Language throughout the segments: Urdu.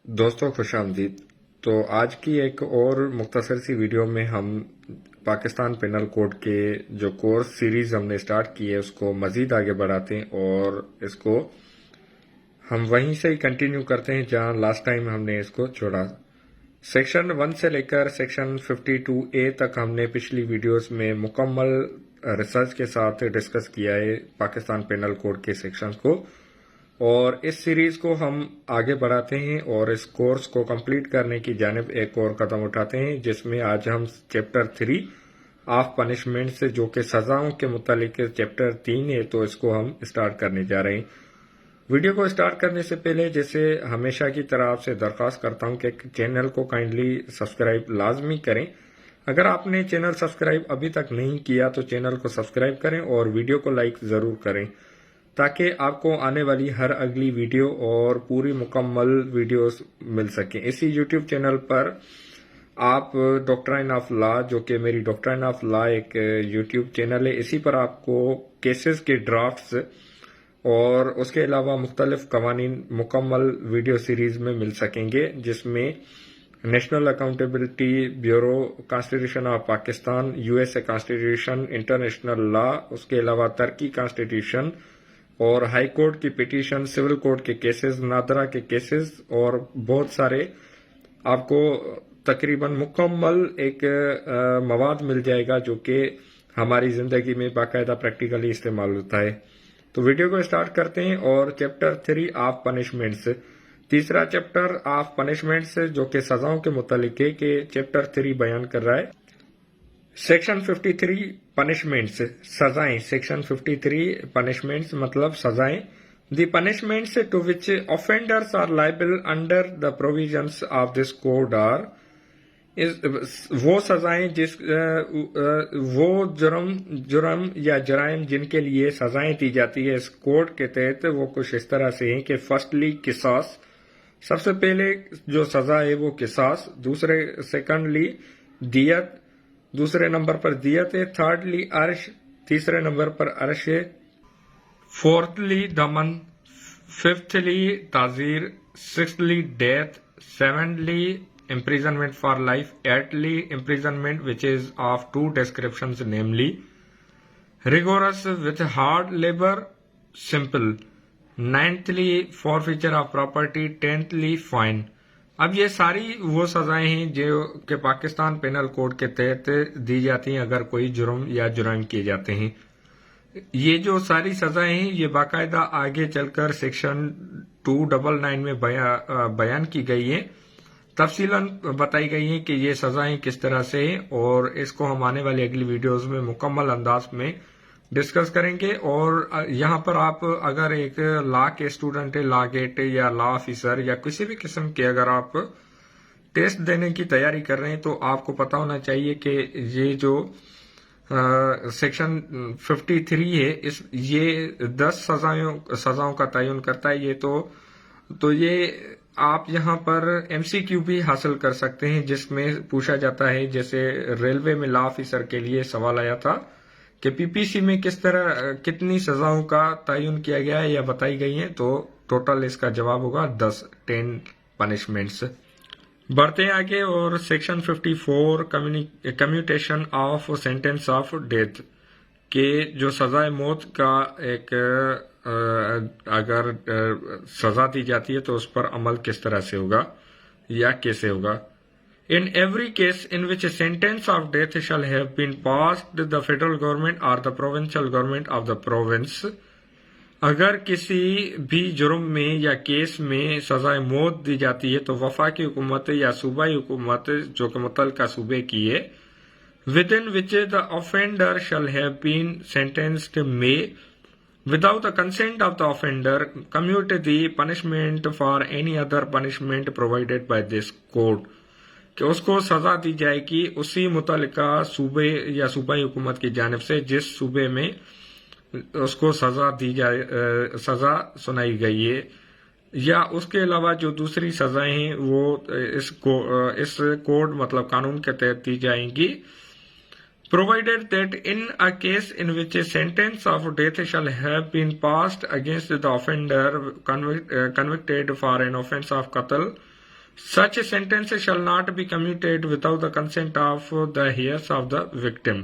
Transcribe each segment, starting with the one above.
دوستوں خوش آمدید۔ تو آج کی ایک اور مختصر سی ویڈیو میں ہم پاکستان پینل کوڈ کے جو کورس سیریز ہم نے سٹارٹ کی ہے اس کو مزید آگے بڑھاتے ہیں اور اس کو ہم وہیں سے ہی کنٹینیو کرتے ہیں جہاں لاسٹ ٹائم ہم نے اس کو چھوڑا۔ سیکشن 1 سے لے کر سیکشن 52A تک ہم نے پچھلی ویڈیوز میں مکمل ریسرچ کے ساتھ ڈسکس کیا ہے پاکستان پینل کوڈ کے سیکشنز کو، اور اس سیریز کو ہم آگے بڑھاتے ہیں اور اس کورس کو کمپلیٹ کرنے کی جانب ایک اور قدم اٹھاتے ہیں، جس میں آج ہم چیپٹر 3 آف پنشمنٹ سے، جو کہ سزاؤں کے متعلق چیپٹر 3 ہے، تو اس کو ہم اسٹارٹ کرنے جا رہے ہیں۔ ویڈیو کو اسٹارٹ کرنے سے پہلے جیسے ہمیشہ کی طرح آپ سے درخواست کرتا ہوں کہ چینل کو کائنڈلی سبسکرائب لازمی کریں۔ اگر آپ نے چینل سبسکرائب ابھی تک نہیں کیا تو چینل کو سبسکرائب کریں اور ویڈیو کو لائک ضرور کریں، تاکہ آپ کو آنے والی ہر اگلی ویڈیو اور پوری مکمل ویڈیوز مل سکیں۔ اسی یوٹیوب چینل پر آپ ڈاکٹرائن آف لا، جو کہ میری ڈاکٹرائن آف لا ایک یوٹیوب چینل ہے، اسی پر آپ کو کیسز کے ڈرافٹس اور اس کے علاوہ مختلف قوانین مکمل ویڈیو سیریز میں مل سکیں گے، جس میں national accountability bureau, constitution of Pakistan, USA constitution, international law, اس کے علاوہ ترکی کانسٹیٹیوشن اور ہائی کورٹ کی پٹیشن، سول کورٹ کے کیسز، نادرا کے کیسز اور بہت سارے آپ کو تقریباً مکمل ایک مواد مل جائے گا جو کہ ہماری زندگی میں باقاعدہ پریکٹیکلی استعمال ہوتا ہے۔ تو ویڈیو کو اسٹارٹ کرتے ہیں اور چیپٹر 3 آف پنشمنٹس، تیسرا چیپٹر آف پنشمنٹس جو کہ سزاؤں کے متعلق ہے، کہ چیپٹر 3 بیان کر رہا ہے سیکشن 53 پنشمنٹس، سزائیں۔ سیکشن 53 پنشمنٹس مطلب سزائیں۔ The punishments to which offenders are liable under the provisions of this code are وہ سزائیں وہ جرم یا جرائم جن کے لیے سزائیں دی جاتی ہے اس کوڈ کے تحت، وہ کچھ اس طرح سے ہیں کہ فرسٹلی قصاص، سب سے پہلے جو سزا ہے وہ قصاص، سیکنڈلی دیت، دوسرے نمبر پر دیت ہے، تھرڈلی عرش، تیسرے نمبر پر عرش ہے، فورتھلی دمن، ففتھلی تعزیر، sixthly death, seventhly imprisonment for life, eighthly imprisonment which is of two descriptions, namely rigorous with hard labor, simple, ninthly forfeiture of property, tenthly fine۔ اب یہ ساری وہ سزائیں ہیں جو کہ پاکستان پینل کوڈ کے تحت دی جاتی ہیں اگر کوئی جرم یا جرائم کیے جاتے ہیں۔ یہ جو ساری سزائیں ہیں یہ باقاعدہ آگے چل کر سیکشن 299 میں بیان کی گئی ہیں، تفصیلاً بتائی گئی ہیں کہ یہ سزائیں کس طرح سے ہیں، اور اس کو ہم آنے والی اگلی ویڈیوز میں مکمل انداز میں ڈسکس کریں گے۔ اور یہاں پر آپ اگر ایک لا کے اسٹوڈنٹ ہے، لا گیٹ یا لا آفیسر یا کسی بھی قسم کے اگر آپ ٹیسٹ دینے کی تیاری کر رہے ہیں تو آپ کو پتا ہونا چاہیے کہ یہ جو سیکشن 53 ہے یہ 10 سزاؤں کا تعین کرتا ہے۔ یہ تو یہ آپ یہاں پر MCQ بھی حاصل کر سکتے ہیں، جس میں پوچھا جاتا ہے، جیسے ریلوے میں لا آفیسر کے لیے سوال آیا تھا کہ PPC میں کس طرح کتنی سزاؤں کا تعین کیا گیا ہے یا بتائی گئی ہیں، تو ٹوٹل اس کا جواب ہوگا 10 پنشمنٹس۔ بڑھتے ہیں آگے اور section 54 commutation of sentence of death, کہ جو سزائے موت کا ایک اگر سزا دی جاتی ہے تو اس پر عمل کس طرح سے ہوگا یا کیسے ہوگا۔ In every case in which a sentence of death shall have been passed, the federal government or the provincial government of the province، اگر کسی بھی جرم میں یا کیس میں سزائے موت دی جاتی ہے تو وفاقی حکومت یا صوبائی حکومت جو کہ متعلقہ صوبے کی ہے، within which the offender shall have been sentenced may without the consent of the offender commute the punishment for any other punishment provided by this code، کہ اس کو سزا دی جائے گی اسی متعلقہ صوبے یا صوبائی حکومت کی جانب سے جس صوبے میں اس کو سزا سنائی گئی ہے، یا اس کے علاوہ جو دوسری سزائیں ہیں وہ اس کوڈ مطلب قانون کے تحت دی جائیں گی۔ provided that in a case in which a sentence of death shall have been passed against the offender convicted for an offense of qatl Such a sentence shall not be commuted without the consent of the heirs of the victim.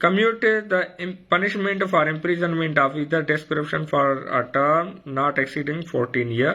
commute the punishment for imprisonment of either description for a term not exceeding 14 year,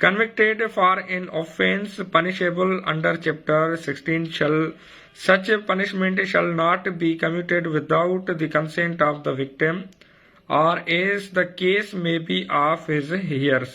convicted for an offence punishable under chapter 16 such punishment shall not be commuted without the consent of the victim or as the case may be of his heirs,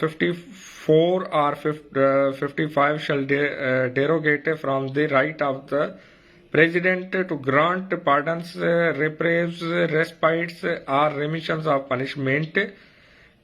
54 or 55 shall derogate from the right of the president to grant pardons, reprieves, respites or remissions of punishment,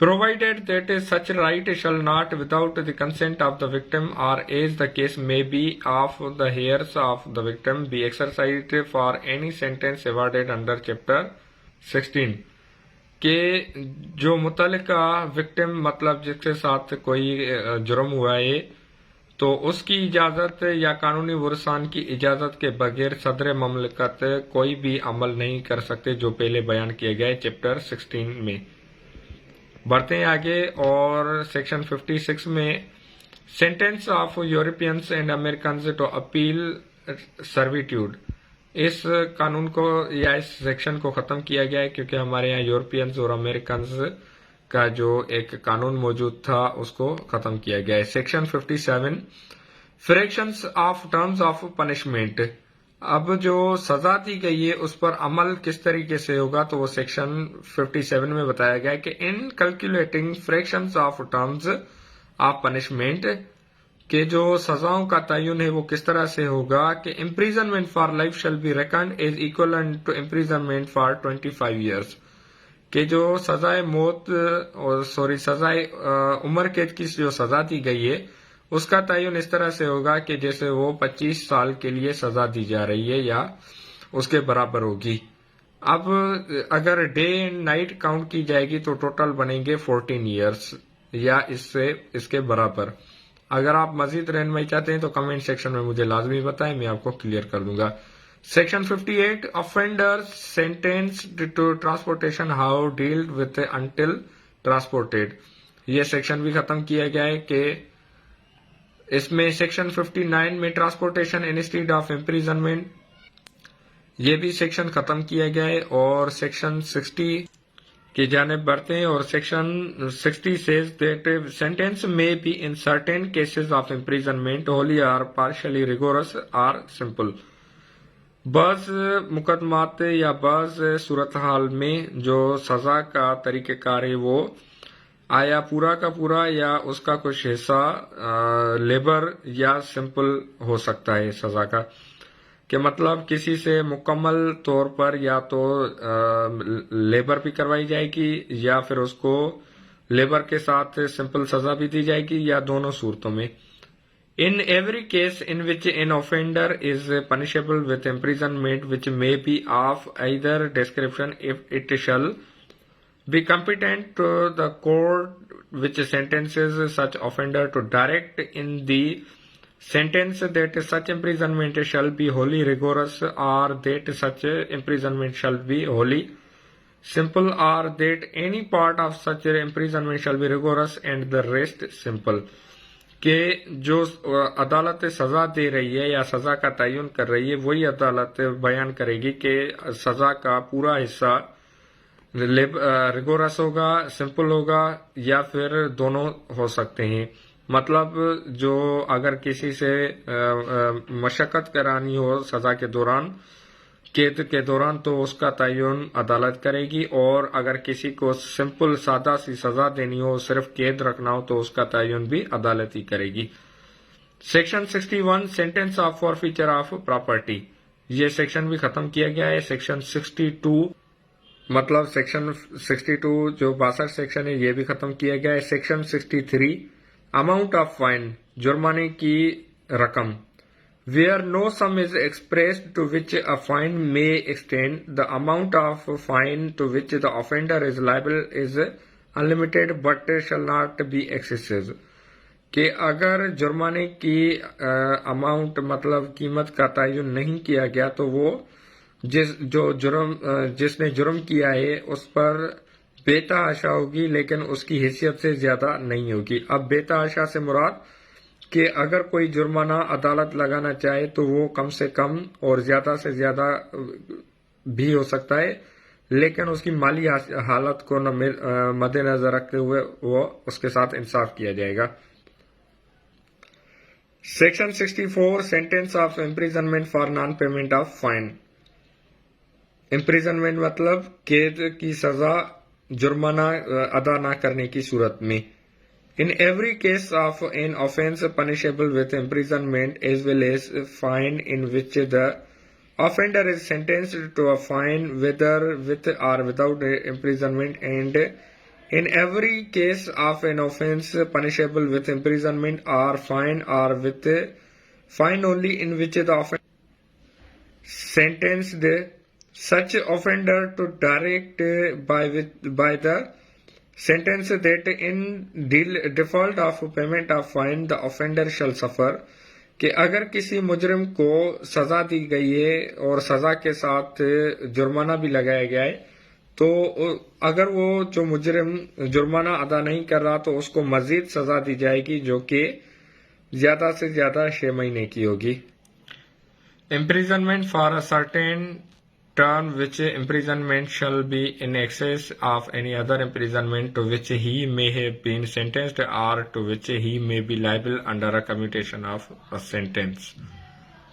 Provided that such right shall not without the consent of the victim or as the case may be of the heirs of the victim be exercised for any sentence awarded under chapter 16, کہ جو متعلقہ وکٹم مطلب جس کے ساتھ کوئی جرم ہوا ہے تو اس کی اجازت یا قانونی ورثان کی اجازت کے بغیر صدر مملکت کوئی بھی عمل نہیں کر سکتے، جو پہلے بیان کیے گئے چیپٹر 16 میں۔ بڑھتے ہیں آگے اور سیکشن 56 میں sentence of Europeans and Americans to penal servitude, اس قانون کو یا اس سیکشن کو ختم کیا گیا ہے کیونکہ ہمارے یہاں یورپینز اور امریکنز کا جو ایک قانون موجود تھا اس کو ختم کیا گیا ہے۔ Section 57 fractions of terms of punishment, اب جو سزا دی گئی ہے اس پر عمل کس طریقے سے ہوگا تو وہ سیکشن 57 میں بتایا گیا ہے کہ in calculating fractions of terms of punishment, کہ جو سزاؤں کا تعین ہے وہ کس طرح سے ہوگا کہ imprisonment for life shall be reckoned as equivalent to imprisonment for 25 years, کہ جو سزائے موت اور سزائے عمر قید کی جو سزا دی گئی ہے اس کا تعین اس طرح سے ہوگا کہ جیسے وہ 25 سال کے لیے سزا دی جا رہی ہے یا اس کے برابر ہوگی۔ اب اگر ڈے اینڈ نائٹ کاؤنٹ کی جائے گی تو ٹوٹل بنیں گے 14 ایئرس یا اس کے برابر۔ اگر آپ مزید رہنمائی چاہتے ہیں تو کمنٹ سیکشن میں مجھے لازمی بتائیں، میں آپ کو کلیئر کر دوں گا۔ Section 58 offenders sentenced to transportation how dealt with until transported، یہ سیکشن بھی ختم کیا گیا ہے کہ اس میں سیکشن 59 میں ٹرانسپورٹیشن انسٹیڈ آف امپریزنمنٹ، یہ بھی سیکشن ختم کیا گیا ہے اور سیکشن 60 کی جانب بڑھتے ہیں اور section 60 says that sentence may be in certain cases of imprisonment wholly or partially rigorous or simple، بعض مقدمات یا بعض صورتحال میں جو سزا کا طریقہ کار ہے وہ آیا پورا کا پورا یا اس کا کچھ حصہ لیبر یا سمپل ہو سکتا ہے سزا کا، کہ مطلب کسی سے مکمل طور پر یا تو لیبر بھی کروائی جائے گی یا پھر اس کو لیبر کے ساتھ سمپل سزا بھی دی جائے گی یا دونوں صورتوں میں۔ In every case in which an offender is punishable with imprisonment which may be of either description, if it shall be competent to the court which sentences such offender to direct in the sentence that such imprisonment shall be wholly rigorous, or that such imprisonment shall be wholly simple, or that any part of such imprisonment shall be rigorous and the rest simple، کہ جو عدالت سزا دے رہی ہے یا سزا کا تعین کر رہی ہے وہی عدالت بیان کرے گی کہ سزا کا پورا حصہ ریگورس ہوگا، سمپل ہوگا یا پھر دونوں ہو سکتے ہیں۔ مطلب جو اگر کسی سے مشقت کرانی ہو سزا کے دوران، قید کے دوران، تو اس کا تعین عدالت کرے گی، اور اگر کسی کو سمپل سادہ سی سزا دینی ہو، صرف قید رکھنا ہو، تو اس کا تعین بھی عدالت ہی کرے گی۔ Section 61 sentence of forfeiture of property, یہ سیکشن بھی ختم کیا گیا ہے۔ سیکشن 62 مطلب سیکشن 62 جو 62 سیکشن ہے یہ بھی ختم کیا گیا ہے۔ سیکشن 63 اماؤنٹ آف فائن، جرمانے کی رقم، where no sum is expressed to which a fine may extend, the amount of fine to which the offender is liable is unlimited but shall not be excessive، کہ اگر جرمانے کی اماؤنٹ مطلب قیمت کا تعین نہیں کیا گیا تو وہ جس نے جرم کیا ہے اس پر بے تحاشا ہوگی، لیکن اس کی حیثیت سے زیادہ نہیں ہوگی۔ اب بے تحاشا سے مراد کہ اگر کوئی جرمانہ عدالت لگانا چاہے تو وہ کم سے کم اور زیادہ سے زیادہ بھی ہو سکتا ہے، لیکن اس کی مالی حالت کو مد نظر رکھتے ہوئے وہ اس کے ساتھ انصاف کیا جائے گا۔ Section 64 sentence of imprisonment for non payment of fine, imprisonment مطلب قید کی سزا جرمانہ ادا نہ کرنے کی صورت میں۔ In every case of an offense punishable with imprisonment as well as fine in which the offender is sentenced to a fine whether with or without imprisonment, and in every case of an offense punishable with imprisonment or with fine only in which the offender sentenced such offender to direct by the sentence that in default of payment of fine the offender shall suffer کہ اگر کسی مجرم کو سزا دی گئی ہے اور سزا کے ساتھ جرمانہ بھی لگایا گیا ہے تو اگر وہ جو مجرم جرمانہ ادا نہیں کر رہا تو اس کو مزید سزا دی جائے گی جو کہ زیادہ سے زیادہ 6 مہینے کی ہوگی. imprisonment for a certain term which imprisonment shall be in excess of any other imprisonment to which he may have been sentenced or to which he may be liable under a commutation of a sentence.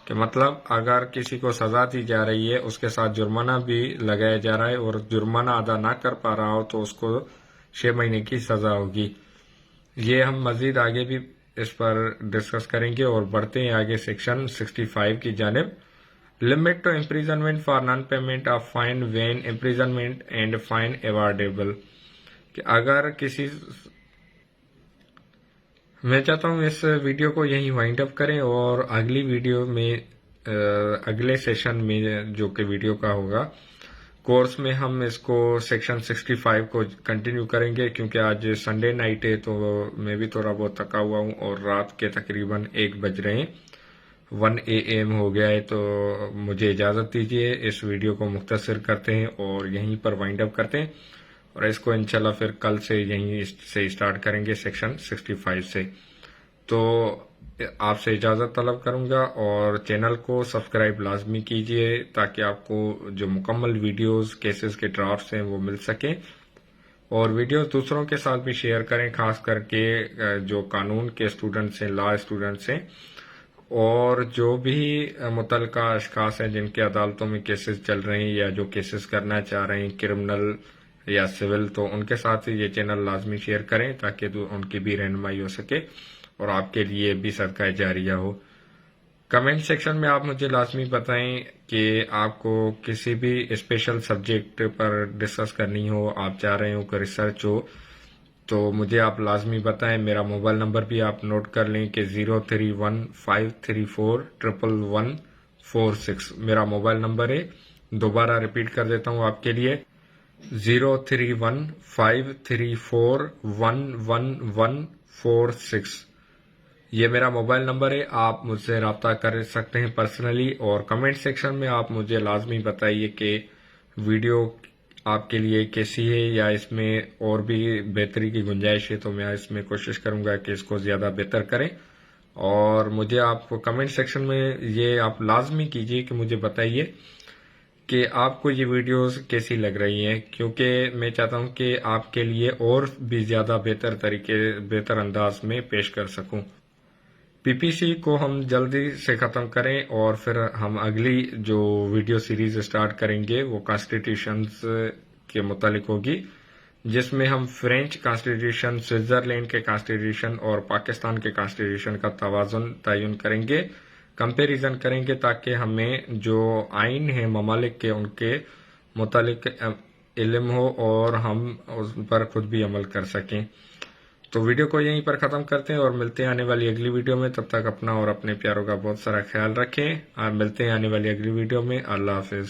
کہ مطلب اگر کسی کو سزا دی جا رہی ہے اس کے ساتھ جرمانہ بھی لگایا جا رہا ہے اور جرمانہ ادا نہ کر پا رہا ہو تو اس کو 6 مہینے کی سزا ہوگی. یہ ہم مزید آگے بھی اس پر ڈسکس کریں گے اور بڑھتے ہیں آگے سیکشن 65 کی جانب. Limit to imprisonment for non-payment of fine when imprisonment and fine awardable. کہ اگر کسی میں چاہتا ہوں اس ویڈیو کو یہیں وائنڈ اپ کریں اور اگلی ویڈیو میں اگلے سیشن میں جو کہ ویڈیو کا ہوگا کورس میں ہم اس کو سیکشن 65 کو کنٹینیو کریں گے کیونکہ آج سنڈے نائٹ ہے تو میں بھی تھوڑا بہت تھکا ہوا ہوں اور رات کے تقریباً 1 بج رہے ہیں 1 AM ہو گیا ہے. تو مجھے اجازت دیجیے اس ویڈیو کو مختصر کرتے ہیں اور یہیں پر وائنڈ اپ کرتے ہیں اور اس کو انشاءاللہ پھر کل سے یہیں سے اسٹارٹ کریں گے سیکشن 65 سے. تو آپ سے اجازت طلب کروں گا اور چینل کو سبسکرائب لازمی کیجیے تاکہ آپ کو جو مکمل ویڈیوز کیسز کے ڈرافٹس ہیں وہ مل سکیں اور ویڈیوز دوسروں کے ساتھ بھی شیئر کریں خاص کر کے جو قانون کے اسٹوڈنٹس ہیں لا اسٹوڈنٹس ہیں اور جو بھی متعلقہ اشخاص ہیں جن کے عدالتوں میں کیسز چل رہے ہیں یا جو کیسز کرنا چاہ رہے ہیں کرمنل یا سول تو ان کے ساتھ یہ چینل لازمی شیئر کریں تاکہ ان کی بھی رہنمائی ہو سکے اور آپ کے لیے بھی صدقہ جاریہ ہو. کمنٹ سیکشن میں آپ مجھے لازمی بتائیں کہ آپ کو کسی بھی اسپیشل سبجیکٹ پر ڈسکس کرنی ہو آپ چاہ رہے ہو کہ ریسرچ ہو تو مجھے آپ لازمی بتائیں. میرا موبائل نمبر بھی آپ نوٹ کر لیں کہ 03153411146 میرا موبائل نمبر ہے. دوبارہ ریپیٹ کر دیتا ہوں آپ کے لیے 03153411146 یہ میرا موبائل نمبر ہے. آپ مجھ سے رابطہ کر سکتے ہیں پرسنلی اور کمنٹ سیکشن میں آپ مجھے لازمی بتائیے کہ ویڈیو آپ کے لیے کیسی ہے یا اس میں اور بھی بہتری کی گنجائش ہے تو میں اس میں کوشش کروں گا کہ اس کو زیادہ بہتر کریں. اور مجھے آپ کمنٹ سیکشن میں یہ آپ لازمی کیجیے کہ مجھے بتائیے کہ آپ کو یہ ویڈیوز کیسی لگ رہی ہیں کیونکہ میں چاہتا ہوں کہ آپ کے لیے اور بھی زیادہ بہتر انداز میں پیش کر سکوں. PPC کو ہم جلدی سے ختم کریں اور پھر ہم اگلی جو ویڈیو سیریز اسٹارٹ کریں گے وہ کانسٹیٹیوشنز کے متعلق ہوگی جس میں ہم فرینچ کانسٹیٹیوشن سوئٹزرلینڈ کے کانسٹیٹیوشن اور پاکستان کے کانسٹیٹیوشن کا توازن تعین کریں گے کمپیریزن کریں گے تاکہ ہمیں جو آئین ہیں ممالک کے ان کے متعلق علم ہو اور ہم اس پر خود بھی عمل کر سکیں. تو ویڈیو کو یہیں پر ختم کرتے ہیں اور ملتے ہیں آنے والی اگلی ویڈیو میں. تب تک اپنا اور اپنے پیاروں کا بہت سارا خیال رکھیں. ملتے ہیں آنے والی اگلی ویڈیو میں. اللہ حافظ.